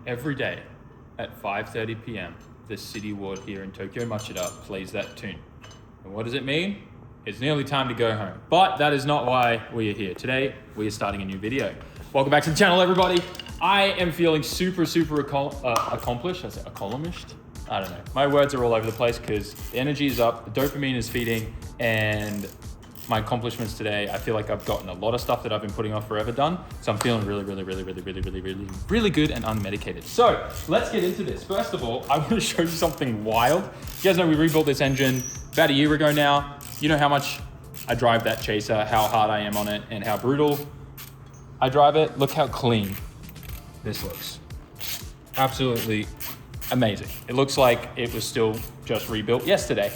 every day at 5:30 p.m., the city ward here in Tokyo Machida plays that tune. And what does it mean? It's nearly time to go home. But that is not why we are here. Today, we are starting a new video. Welcome back to the channel, everybody. I am feeling super accomplished. I say accomplished? I don't know. My words are all over the place because the energy is up, the dopamine is feeding, and my accomplishments today, I feel like I've gotten a lot of stuff that I've been putting off forever done. So I'm feeling really good and unmedicated. So let's get into this. First of all, I want to show you something wild. You guys know we rebuilt this engine about a year ago now. You know how much I drive that Chaser, how hard I am on it, and how brutal I drive it. Look how clean this looks. Absolutely amazing. It looks like it was still just rebuilt yesterday.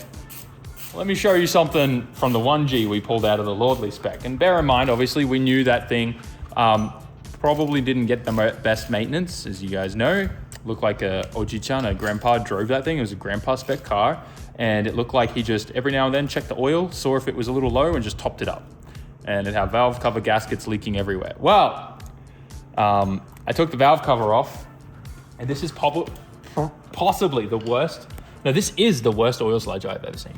Let me show you something from the 1G we pulled out of the Lordly spec. And bear in mind, obviously, we knew that thing probably didn't get the best maintenance, as you guys know. Looked like a Oji-chan, a grandpa, drove that thing. It was a grandpa spec car. And it looked like he just, every now and then, checked the oil, saw if it was a little low, and just topped it up. And it had valve cover gaskets leaking everywhere. Well, I took the valve cover off, and this is possibly the worst. No, this is the worst oil sludge I've ever seen.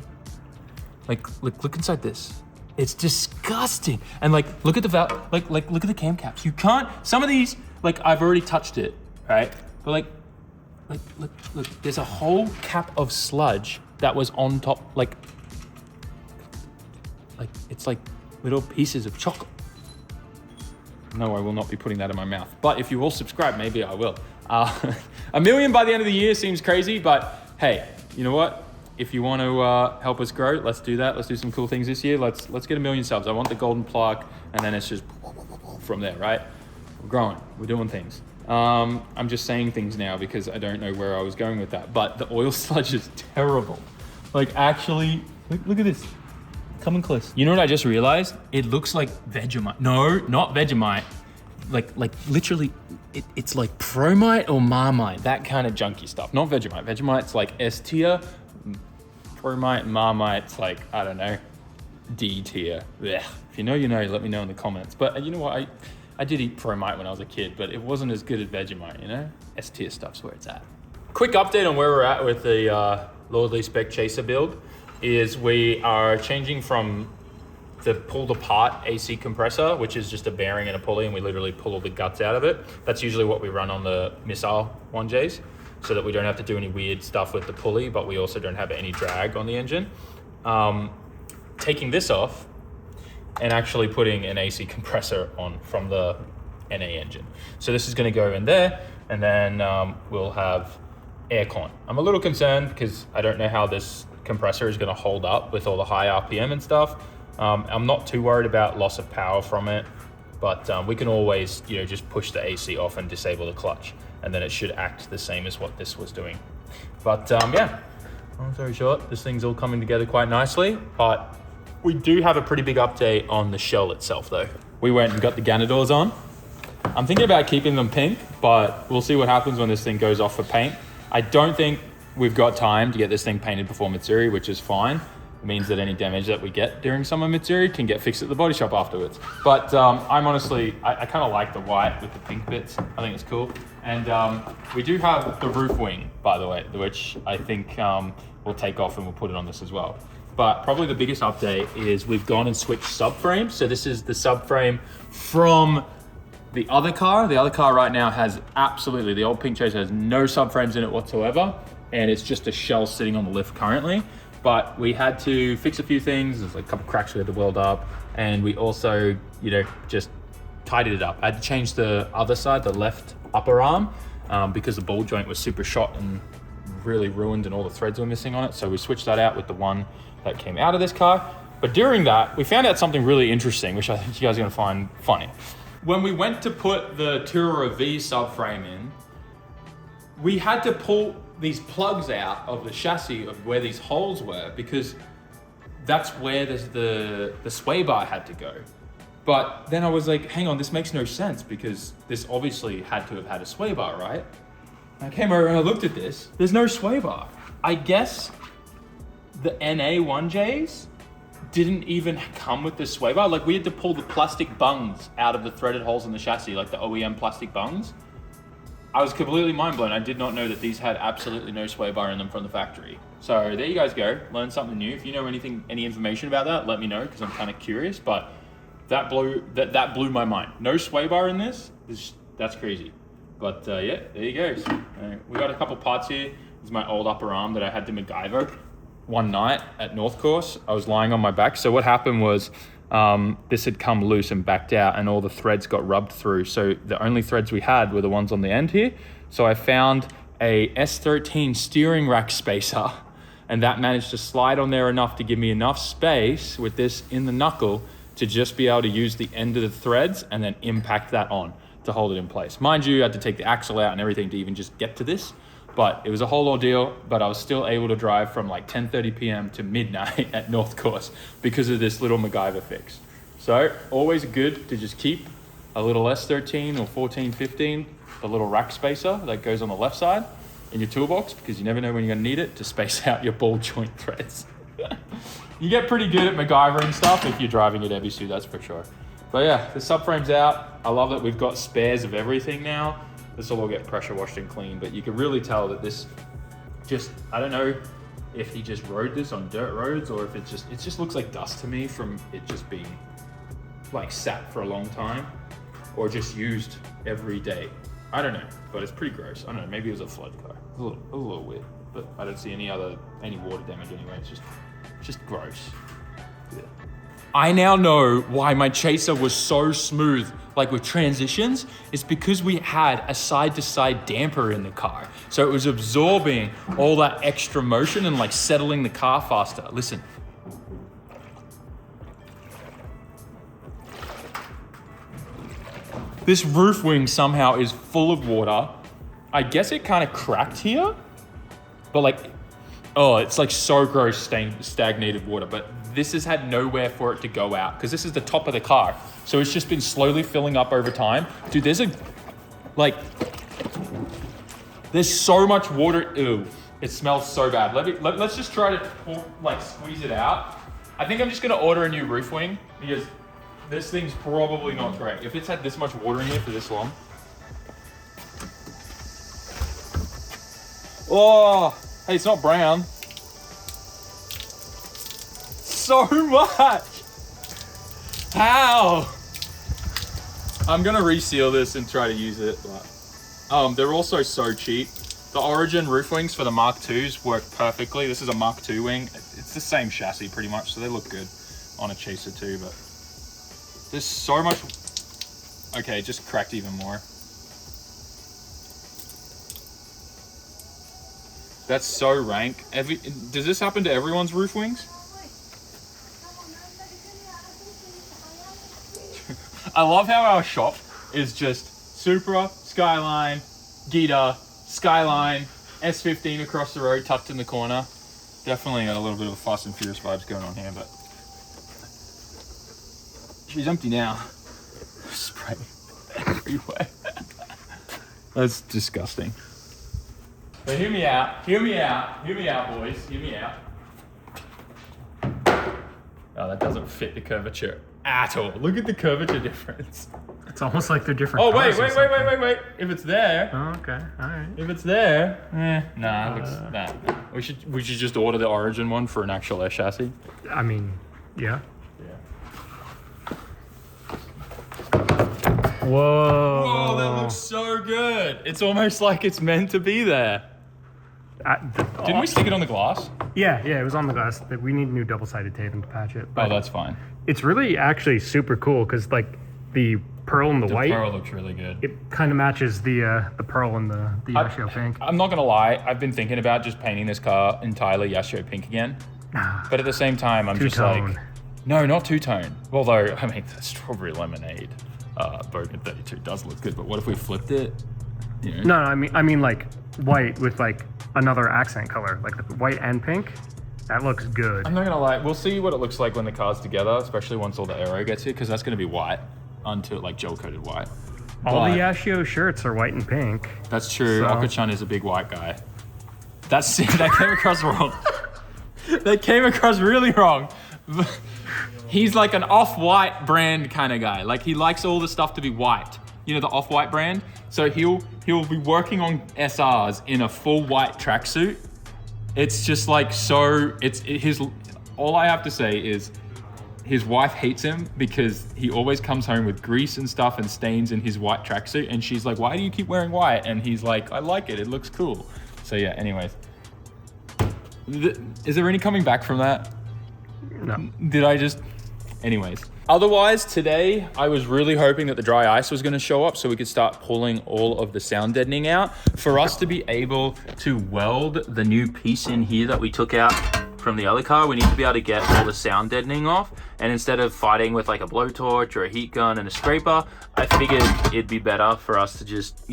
Like, look inside this. It's disgusting. And like, look at the valve, like, look at the cam caps. You can't, some of these, like, I've already touched it, right? But like, look, there's a whole cap of sludge that was on top, like it's like little pieces of chocolate. No, I will not be putting that in my mouth. But if you all subscribe, maybe I will. 1 million by the end of the year seems crazy, but hey, you know what? If you want to help us grow, let's do that. Let's do some cool things this year. Let's get 1 million subs. I want the golden plaque, and then it's just from there, right? We're growing, we're doing things. I'm just saying things now because I don't know where I was going with that. But the oil sludge is terrible. Like, actually, look at this. Come in close. You know what I just realized? It looks like Vegemite. No, not Vegemite. Like literally, it's like Promite or Marmite, that kind of junky stuff. Not Vegemite. Vegemite's like S tier. Promite and Marmite's like, I don't know, D tier. Blech. If you know, you know. Let me know in the comments. But you know what? I did eat Promite when I was a kid, but it wasn't as good as Vegemite, you know? S tier stuff's where it's at. Quick update on where we're at with the Lordly Spec Chaser build is we are changing from the pulled apart AC compressor, which is just a bearing and a pulley, and we literally pull all the guts out of it. That's usually what we run on the missile 1Js, so that we don't have to do any weird stuff with the pulley, but we also don't have any drag on the engine. Taking this off and actually putting an AC compressor on from the NA engine. So this is gonna go in there, and then we'll have aircon. I'm a little concerned because I don't know how this compressor is gonna hold up with all the high RPM and stuff. I'm not too worried about loss of power from it, but we can always, you know, just push the AC off and disable the clutch, and then it should act the same as what this was doing. But yeah, long story short, this thing's all coming together quite nicely, but we do have a pretty big update on the shell itself though. We went and got the Ganadors on. I'm thinking about keeping them pink, but we'll see what happens when this thing goes off for paint. I don't think we've got time to get this thing painted before Mitsuri, which is fine. It means that any damage that we get during summer Mitsuri can get fixed at the body shop afterwards. But I'm honestly, I kind of like the white with the pink bits. I think it's cool. And we do have the roof wing, by the way, which I think we'll take off and we'll put it on this as well. But probably the biggest update is we've gone and switched subframes. So this is the subframe from the other car. The other car right now has absolutely, the old Pink Chaser has no subframes in it whatsoever. And it's just a shell sitting on the lift currently. But we had to fix a few things. There's like a couple cracks we had to weld up. And we also, you know, just tidied it up. I had to change the other side, the left upper arm, because the ball joint was super shot and really ruined and all the threads were missing on it. So we switched that out with the one that came out of this car. But during that, we found out something really interesting, which I think you guys are gonna find funny. When we went to put the Tourer V subframe in, we had to pull these plugs out of the chassis of where these holes were, because that's where the sway bar had to go. But then I was like, hang on, this makes no sense because this obviously had to have had a sway bar, right? And I came over and I looked at this, there's no sway bar. I guess the NA 1Js didn't even come with the sway bar. Like, we had to pull the plastic bungs out of the threaded holes in the chassis, like the OEM plastic bungs. I was completely mind blown. I did not know that these had absolutely no sway bar in them from the factory. So there you guys go, learn something new. If you know any information about that, let me know, because I'm kind of curious, but that blew my mind. No sway bar in this, that's crazy. But yeah, there you go. So, we got a couple parts here. This is my old upper arm that I had to MacGyver one night at North Course. I was lying on my back. So what happened was this had come loose and backed out, and all the threads got rubbed through. So the only threads we had were the ones on the end here. So I found a S13 steering rack spacer, and that managed to slide on there enough to give me enough space with this in the knuckle to just be able to use the end of the threads and then impact that on to hold it in place. Mind you, I had to take the axle out and everything to even just get to this, but it was a whole ordeal, but I was still able to drive from like 10:30 p.m. to midnight at North Course because of this little MacGyver fix. So always good to just keep a little S13 or 14, 15, the little rack spacer that goes on the left side in your toolbox, because you never know when you're gonna need it to space out your ball joint threads. You get pretty good at MacGyvering stuff if you're driving at Ebisu, that's for sure. But yeah, the subframe's out. I love that we've got spares of everything now. This will all get pressure washed and clean, but you can really tell that this just, I don't know if he just rode this on dirt roads or if it just looks like dust to me from it just being like sat for a long time or just used every day. I don't know, but it's pretty gross. I don't know, maybe it was a flood car. It was a little weird, but I don't see any water damage anyway. It's just gross. Yeah. I now know why my Chaser was so smooth, like with transitions. It's because we had a side-to-side damper in the car. So it was absorbing all that extra motion and like settling the car faster. Listen. This roof wing somehow is full of water. I guess it kind of cracked here, but like, oh, it's like so gross, stagnated water, but this has had nowhere for it to go out because this is the top of the car. So it's just been slowly filling up over time. Dude, there's so much water. Ew, it smells so bad. Let's just try to squeeze it out. I think I'm just gonna order a new roof wing because this thing's probably not great. If it's had this much water in here for this long. Oh, hey, it's not brown. So much. How? I'm gonna reseal this and try to use it, but they're also so cheap. The Origin roof wings for the Mark IIs work perfectly. This is a Mark II wing. It's the same chassis pretty much, so they look good on a Chaser too, but there's so much. Okay, it just cracked even more. That's so rank. Does this happen to everyone's roof wings? I love how our shop is just Supra, Skyline, Gita, Skyline, S15 across the road, tucked in the corner. Definitely got a little bit of Fast and Furious vibes going on here, but she's empty now. Spray everywhere. That's disgusting. But hear me out, boys, hear me out. Oh, that doesn't fit the curvature at all. Look at the curvature difference. It's almost like they're different. Oh, wait. If it's there. Oh, okay, all right. If it's there, nah. We should just order the Origin one for an actual air chassis. I mean, yeah. Whoa, that looks so good. It's almost like it's meant to be there. Didn't we stick it on the glass? Yeah, it was on the glass. We need new double-sided taping to patch it. Oh, that's fine. It's really actually super cool because like the pearl and the white. The pearl looks really good. It kind of matches the pearl and the Yashio pink. I'm not gonna lie. I've been thinking about just painting this car entirely Yashio pink again. But at the same time, I'm just like, no, not two-tone. Although, I mean, the strawberry lemonade Bogan 32 does look good. But what if we flipped it? You know? No, I mean like white with like another accent color, like the white and pink. That looks good. I'm not gonna lie. We'll see what it looks like when the car's together, especially once all the aero gets here, because that's gonna be white, until like gel-coated white. All the Yashio shirts are white and pink. That's true. So. Akachan is a big white guy. That came across wrong. That came across really wrong. He's like an off-white brand kind of guy. Like he likes all the stuff to be white. You know, the off-white brand. So he'll he'll be working on SRs in a full white tracksuit. It's just like all I have to say is his wife hates him because he always comes home with grease and stuff and stains in his white tracksuit. And she's like, why do you keep wearing white? And he's like, I like it, it looks cool. So yeah, anyways. Is there any coming back from that? No. Anyways. Otherwise, today, I was really hoping that the dry ice was gonna show up so we could start pulling all of the sound deadening out. For us to be able to weld the new piece in here that we took out from the other car, we need to be able to get all the sound deadening off. And instead of fighting with like a blowtorch or a heat gun and a scraper, I figured it'd be better for us to just,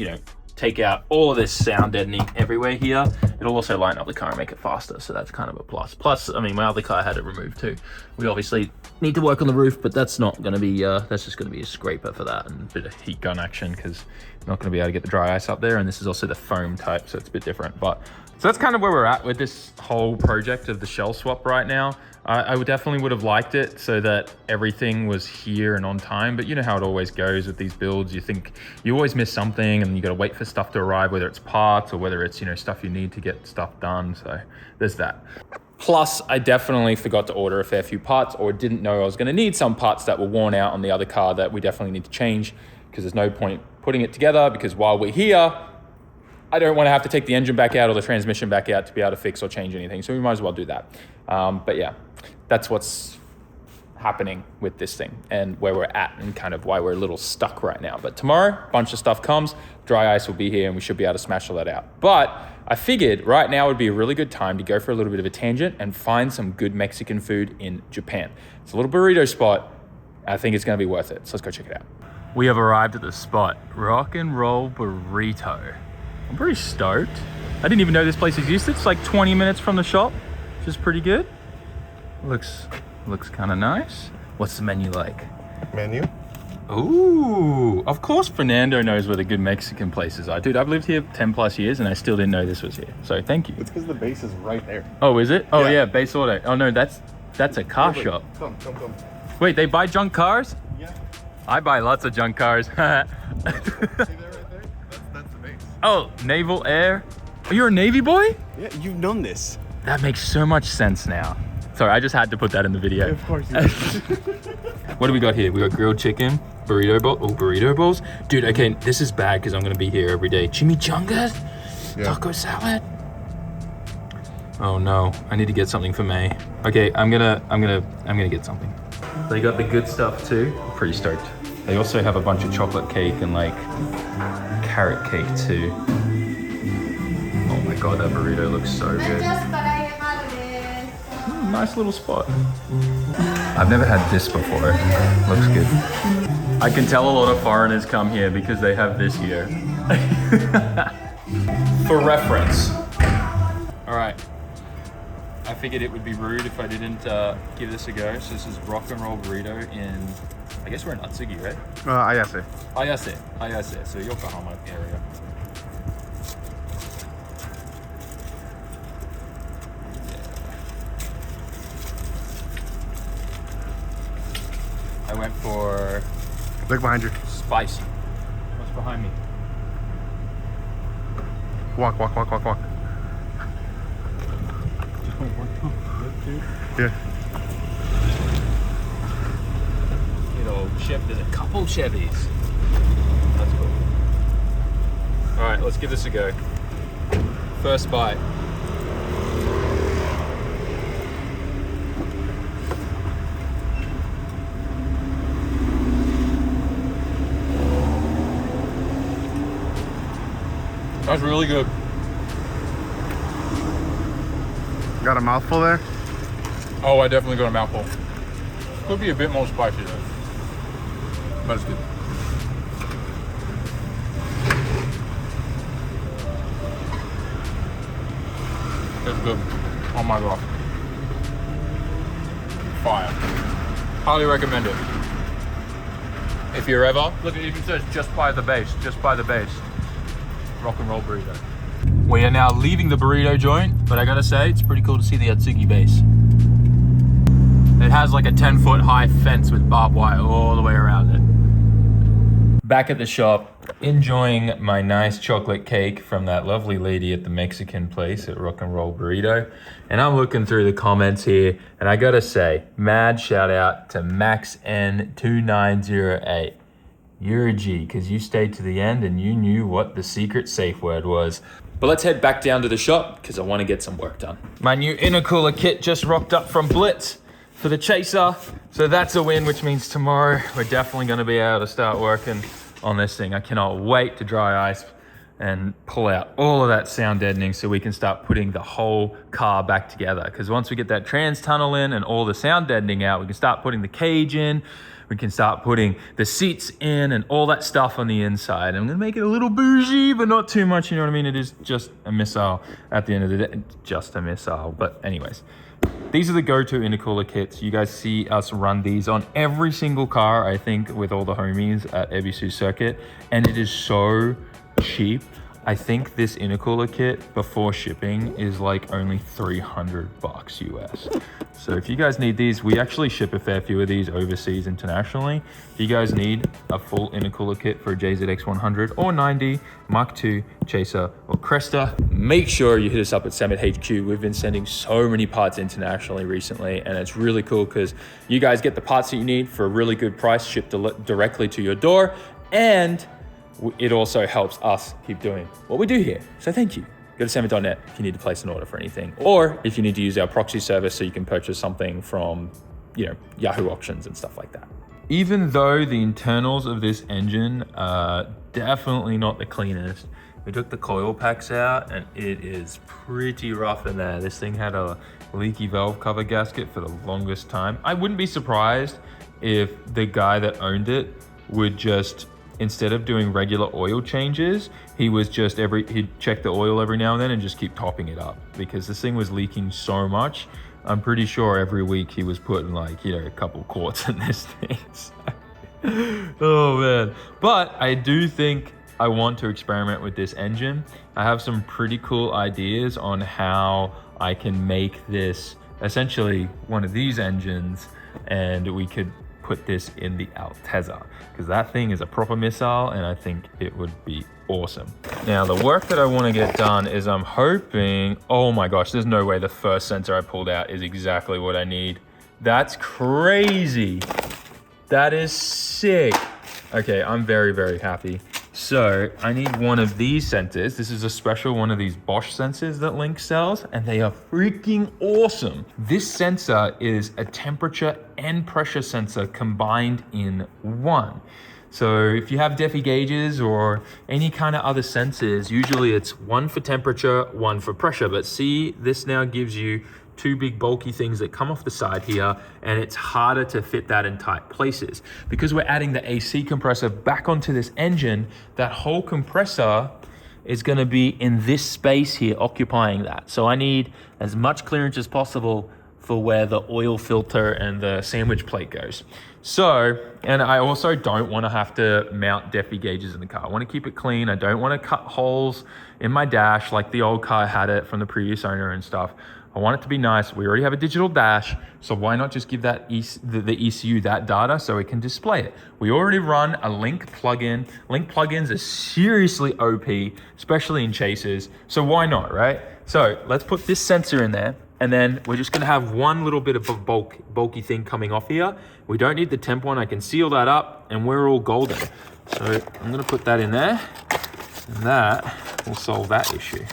take out all of this sound deadening everywhere here. It'll also lighten up the car and make it faster, so that's kind of a plus. Plus, I mean, my other car had it removed too. We obviously need to work on the roof, but that's not gonna be, that's just gonna be a scraper for that and a bit of heat gun action because you're not gonna be able to get the dry ice up there. And this is also the foam type, so it's a bit different. But so that's kind of where we're at with this whole project of the shell swap right now. I definitely would have liked it so that everything was here and on time, but you know how it always goes with these builds. You think you always miss something and you got to wait for stuff to arrive, whether it's parts or whether it's, stuff you need to get stuff done. So there's that. Plus, I definitely forgot to order a fair few parts or didn't know I was going to need some parts that were worn out on the other car that we definitely need to change because there's no point putting it together because while we're here, I don't want to have to take the engine back out or the transmission back out to be able to fix or change anything. So we might as well do that. But yeah, that's what's happening with this thing and where we're at and kind of why we're a little stuck right now. But tomorrow, a bunch of stuff comes, dry ice will be here and we should be able to smash all that out. But I figured right now would be a really good time to go for a little bit of a tangent and find some good Mexican food in Japan. It's a little burrito spot. I think it's going to be worth it. So let's go check it out. We have arrived at the spot, Rock and Roll Burrito. I'm pretty stoked. I didn't even know this place existed. It's like 20 minutes from the shop, which is pretty good. Looks kind of nice. What's the menu like? Menu? Ooh, of course Fernando knows where the good Mexican places are. Dude, I've lived here 10 plus years and I still didn't know this was here. So thank you. It's because the base is right there. Oh, is it? Oh yeah, Yeah. base auto. Oh no, that's a car shop. Come. Wait, they buy junk cars? Yeah. I buy lots of junk cars. See that right there? That's the base. Oh, Naval Air. Are you a Navy boy? Yeah, you've known this. That makes so much sense now. Sorry, I just had to put that in the video. Of course you do. What do we got here? We got grilled chicken, burrito bowl. Oh, burrito bowls. Dude, okay, this is bad because I'm gonna be here every day. Chimichangas? Yeah. Taco salad? Oh no, I need to get something for May. Okay, I'm gonna get something. They got the good stuff too. I'm pretty stoked. They also have a bunch of chocolate cake and like carrot cake too. Oh my god, that burrito looks so good. Nice little spot. I've never had this before. Looks good. I can tell a lot of foreigners come here because they have this here. For reference. All right. I figured it would be rude if I didn't give this a go. So this is Rock and Roll Burrito in, I guess we're in Atsugi, right? Ayase. Ayase, so Yokohama area. I went for Look behind you. spicy. What's behind me? Walk. Yeah. There's a couple Chevys. That's cool. All right, let's give this a go. First bite. That's really good. Got a mouthful there? Oh, I definitely got a mouthful. Could be a bit more spicy though. But it's good. It's good. Oh my god. Fire. Highly recommend it. If you're ever, look, it even says just by the base. Rock and Roll Burrito. We are now leaving the burrito joint, but I gotta say, it's pretty cool to see the Atsugi base. It has like a 10-foot high fence with barbed wire all the way around it. Back at the shop, enjoying my nice chocolate cake from that lovely lady at the Mexican place at Rock and Roll Burrito. And I'm looking through the comments here, and I gotta say, mad shout out to MaxN2908. You're a G, because you stayed to the end and you knew what the secret safe word was. But let's head back down to the shop, because I want to get some work done. My new intercooler kit just rocked up from Blitz for the Chaser. So that's a win, which means tomorrow we're definitely going to be able to start working on this thing. I cannot wait to dry ice and pull out all of that sound deadening so we can start putting the whole car back together. Because once we get that trans tunnel in and all the sound deadening out, we can start putting the cage in, we can start putting the seats in and all that stuff on the inside. I'm gonna make it a little bougie, but not too much, you know what I mean? It is just a missile at the end of the day, just a missile. But anyways, these are the go-to intercooler kits. You guys see us run these on every single car, I think, with all the homies at Ebisu Circuit, and it is so cheap. I think this intercooler kit before shipping is like only $300 US. So if you guys need these, we actually ship a fair few of these overseas internationally. If you guys need a full intercooler kit for a JZX100 or 90, Mark II, Chaser, or Cresta, make sure you hit us up at SAMMIT HQ. We've been sending so many parts internationally recently, and it's really cool because you guys get the parts that you need for a really good price shipped directly to your door, and it also helps us keep doing what we do here. So thank you. Go to sammit.net if you need to place an order for anything, or if you need to use our proxy service so you can purchase something from, Yahoo auctions and stuff like that. Even though the internals of this engine are definitely not the cleanest, we took the coil packs out and it is pretty rough in there. This thing had a leaky valve cover gasket for the longest time. I wouldn't be surprised if the guy that owned it would just, instead of doing regular oil changes, he'd check the oil every now and then and just keep topping it up, because this thing was leaking so much. I'm pretty sure every week he was putting a couple quarts in this thing. Oh man. But I do think I want to experiment with this engine. I have some pretty cool ideas on how I can make this essentially one of these engines, and we could put this in the Altezza, because that thing is a proper missile and I think it would be awesome. Now the work that I want to get done is I'm hoping, oh my gosh, there's no way the first sensor I pulled out is exactly what I need. That's crazy. That is sick. Okay, I'm very, very happy. So I need one of these sensors. This is a special one of these Bosch sensors that Link sells, and they are freaking awesome. This sensor is a temperature and pressure sensor combined in one. So if you have Defi gauges or any kind of other sensors, usually it's one for temperature, one for pressure. But see, this now gives you two big bulky things that come off the side here, and it's harder to fit that in tight places. Because we're adding the AC compressor back onto this engine, that whole compressor is gonna be in this space here, occupying that. So I need as much clearance as possible for where the oil filter and the sandwich plate goes. So, and I also don't wanna have to mount Defi gauges in the car. I wanna keep it clean. I don't wanna cut holes in my dash like the old car had it from the previous owner and stuff. I want it to be nice. We already have a digital dash, so why not just give that the ECU that data so it can display it? We already run a Link plugin. Link plugins are seriously OP, especially in Chasers, so why not, right? So let's put this sensor in there, and then we're just gonna have one little bit of a bulky thing coming off here. We don't need the temp one. I can seal that up, and we're all golden. So I'm gonna put that in there, and that will solve that issue.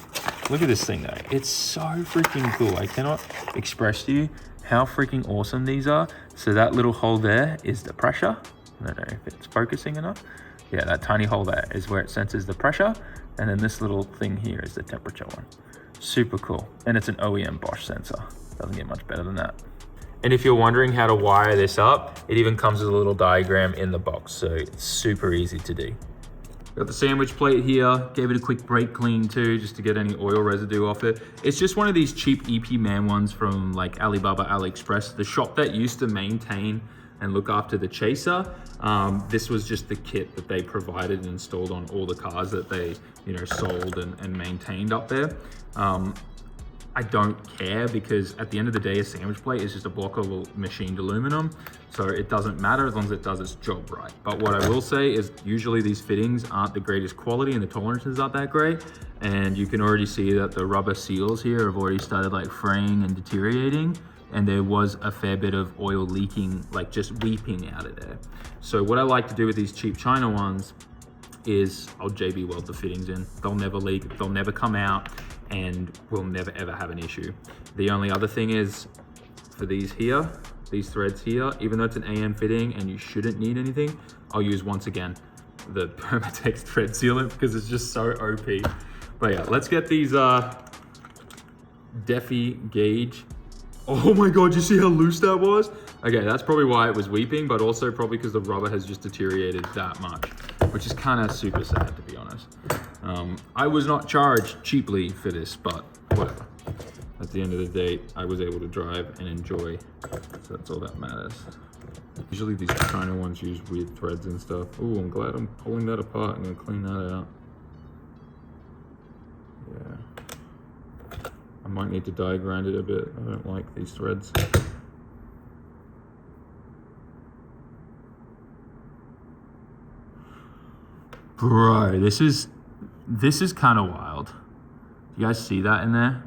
Look at this thing though. It's so freaking cool. I cannot express to you how freaking awesome these are. So that little hole there is the pressure. I don't know if it's focusing enough. Yeah, that tiny hole there is where it senses the pressure. And then this little thing here is the temperature one. Super cool. And it's an OEM Bosch sensor. Doesn't get much better than that. And if you're wondering how to wire this up, it even comes with a little diagram in the box. So it's super easy to do. Got the sandwich plate here, gave it a quick brake clean too, just to get any oil residue off it. It's just one of these cheap EP Man ones from like Alibaba, AliExpress, the shop that used to maintain and look after the Chaser. This was just the kit that they provided and installed on all the cars that they sold and maintained up there. I don't care, because at the end of the day, a sandwich plate is just a block of machined aluminum. So it doesn't matter as long as it does its job right. But what I will say is usually these fittings aren't the greatest quality and the tolerances aren't that great. And you can already see that the rubber seals here have already started like fraying and deteriorating. And there was a fair bit of oil leaking, like just weeping out of there. So what I like to do with these cheap China ones is I'll JB weld the fittings in. They'll never leak, they'll never come out, and we'll never ever have an issue. The only other thing is for these here, these threads here, even though it's an AN fitting and you shouldn't need anything, I'll use once again the Permatex thread sealant because it's just so OP. But yeah, let's get these Defi gauge. Oh my God, you see how loose that was? Okay, that's probably why it was weeping, but also probably because the rubber has just deteriorated that much, which is kind of super sad, to be honest. I was not charged cheaply for this, but whatever. At the end of the day, I was able to drive and enjoy, so that's all that matters. Usually these China ones use weird threads and stuff. Oh, I'm glad I'm pulling that apart. I'm gonna clean that out. Yeah. I might need to die grind it a bit. I don't like these threads. Bro, this is kind of wild. You guys see that in there?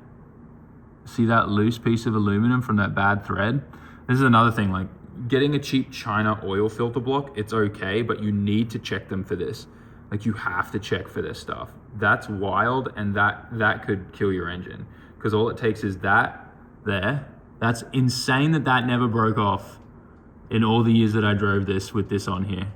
See that loose piece of aluminum from that bad thread? This is another thing, like getting a cheap China oil filter block, it's okay, but you need to check them for this. Like you have to check for this stuff. That's wild, and that could kill your engine. Because all it takes is that there. That's insane that that never broke off in all the years that I drove this with this on here.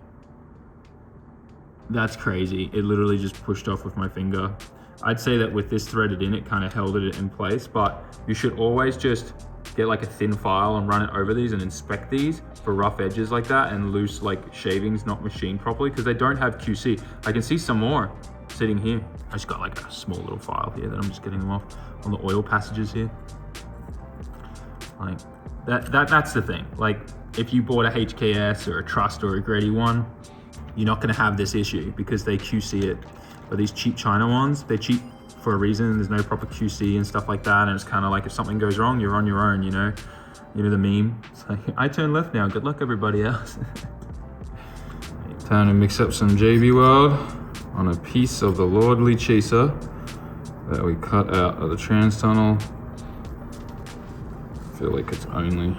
That's crazy. It literally just pushed off with my finger. I'd say that with this threaded in, it kind of held it in place, but you should always just get like a thin file and run it over these and inspect these for rough edges like that and loose like shavings not machined properly, because they don't have QC. I can see some more sitting here. I just got like a small little file here that I'm just getting them off on the oil passages here. Like that's the thing. Like if you bought a HKS or a Trust or a Grady one, you're not gonna have this issue because they QC it. But these cheap China ones, they're cheap for a reason. There's no proper QC and stuff like that. And it's kind of like if something goes wrong, you're on your own, you know? You know the meme? It's like, I turn left now, good luck everybody else. Time to mix up some JB Weld on a piece of the Lordly Chaser that we cut out of the trans tunnel. I feel like it's only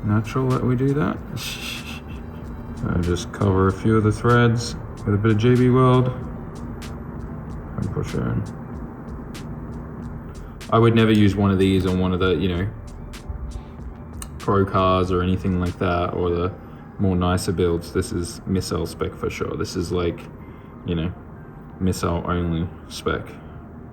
natural that we do that. I just cover a few of the threads with a bit of JB Weld and push her in. I would never use one of these on one of the, you know, pro cars or anything like that, or the more nicer builds. This is missile spec for sure. This is like, you know, missile only spec.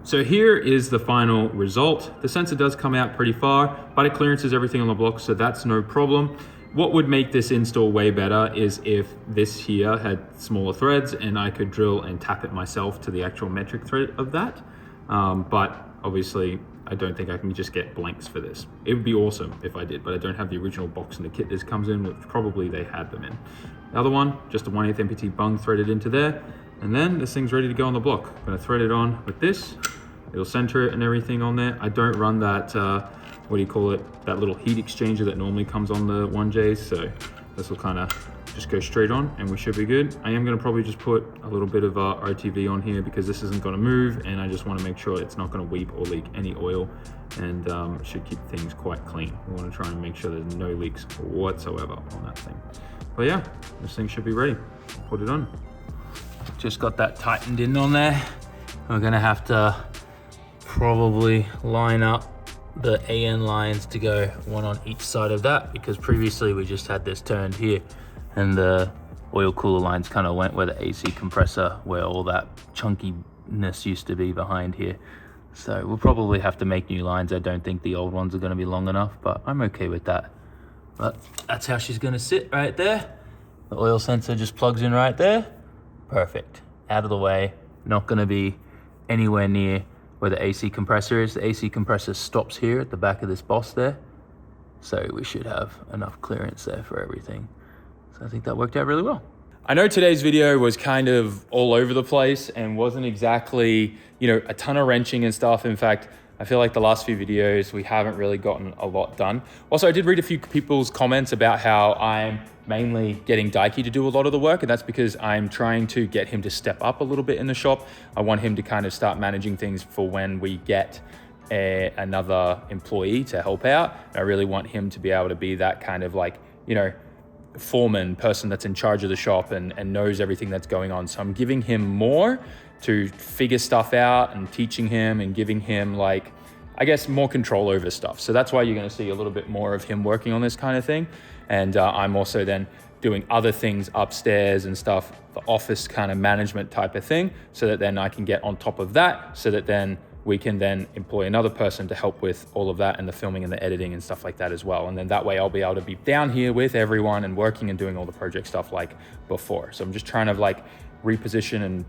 So here is the final result. The sensor does come out pretty far, but it clearances everything on the block, so that's no problem. What would make this install way better is if this here had smaller threads and I could drill and tap it myself to the actual metric thread of that. But obviously I don't think I can just get blanks for this. It would be awesome if I did, but I don't have the original box and the kit this comes in, which probably they had them in. The other one, just a 1/8 MPT bung threaded into there. And then this thing's ready to go on the block. I'm gonna thread it on with this. It'll center it and everything on there. I don't run that, what do you call it? That little heat exchanger that normally comes on the 1Js. So this will kind of just go straight on and we should be good. I am gonna probably just put a little bit of RTV on here because this isn't gonna move, and I just wanna make sure it's not gonna weep or leak any oil, and it should keep things quite clean. We wanna try and make sure there's no leaks whatsoever on that thing. But yeah, this thing should be ready. Put it on. Just got that tightened in on there. We're gonna have to probably line up the AN lines to go one on each side of that, because previously we just had this turned here and the oil cooler lines kind of went where the AC compressor, where all that chunkiness used to be behind here. So we'll probably have to make new lines. I don't think the old ones are going to be long enough, but I'm okay with that. But that's how she's going to sit right there. The oil sensor just plugs in right there. Perfect. Out of the way. Not going to be anywhere near where the AC compressor is. The AC compressor stops here at the back of this boss there. So we should have enough clearance there for everything. So I think that worked out really well. I know today's video was kind of all over the place and wasn't exactly, you know, a ton of wrenching and stuff. In fact, I feel like the last few videos, we haven't really gotten a lot done. Also, I did read a few people's comments about how I'm mainly getting Daiki to do a lot of the work, and that's because I'm trying to get him to step up a little bit in the shop. I want him to kind of start managing things for when we get another employee to help out. I really want him to be able to be that kind of like, you know, foreman person that's in charge of the shop and knows everything that's going on. So I'm giving him more to figure stuff out and teaching him and giving him, like, I guess, more control over stuff. So that's why you're going to see a little bit more of him working on this kind of thing. And I'm also then doing other things upstairs and stuff, the office kind of management type of thing, so that then I can get on top of that, so that then we can then employ another person to help with all of that and the filming and the editing and stuff like that as well. And then that way I'll be able to be down here with everyone and working and doing all the project stuff like before. So I'm just trying to like reposition and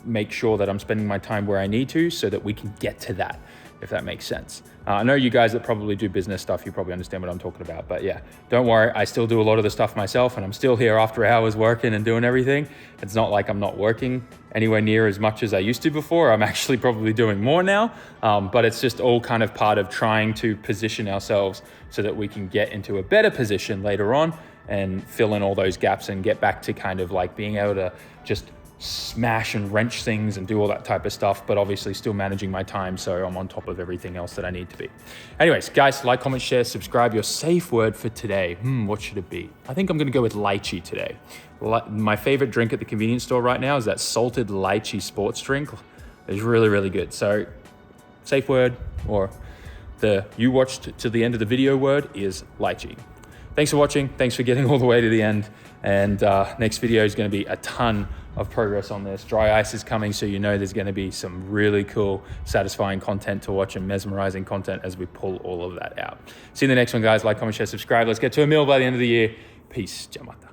make sure that I'm spending my time where I need to, so that we can get to that, if that makes sense. I know you guys that probably do business stuff, you probably understand what I'm talking about, but yeah, don't worry, I still do a lot of the stuff myself, and I'm still here after hours working and doing everything. It's not like I'm not working anywhere near as much as I used to before. I'm actually probably doing more now, but it's just all kind of part of trying to position ourselves so that we can get into a better position later on and fill in all those gaps and get back to kind of like being able to just smash and wrench things and do all that type of stuff, but obviously still managing my time so I'm on top of everything else that I need to be. Anyways, guys, like, comment, share, subscribe. Your safe word for today, what should it be? I think I'm gonna go with lychee today. My favorite drink at the convenience store right now is that salted lychee sports drink. It's really, really good. So safe word, or the you watched to the end of the video word, is lychee. Thanks for watching. Thanks for getting all the way to the end. And next video is gonna be a ton of progress on this. Dry ice is coming, so you know there's gonna be some really cool, satisfying content to watch and mesmerizing content as we pull all of that out. See you in the next one, guys. Like, comment, share, subscribe. Let's get to 1 mil by the end of the year. Peace. Jamata.